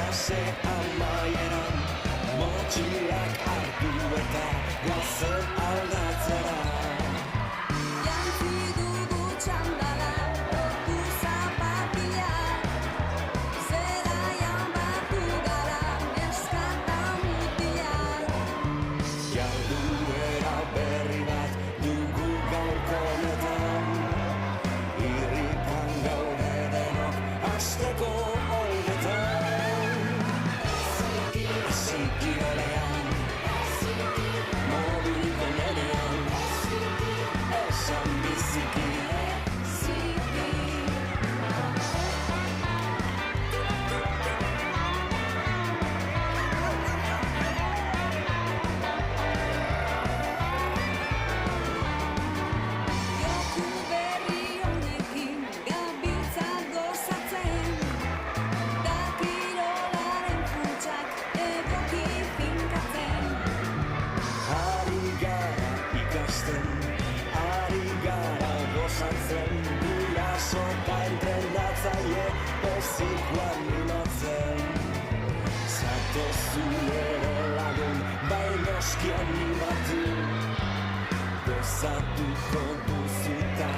klase amaieran motxilak hartu eta goazen aldatzera. Jantzi dugu txandala, ordu zapatilak, zelaian batu gara, neska eta mutilak. Jarduera berri bat dugu gaurko honetan, irrikan gaude denok hasteko honetan. Ziki olean, modu denean, esan biziki. Joku berri honekin gabiltza gozatzen, da kirolaren funtsak egoki finkatzen. Ari gara ikasten, ari gara gozatzen, guraso eta entrenatzaile pozik animatzen. Zatozu ere lagun, bai noski animatu, gozatuko duzu eta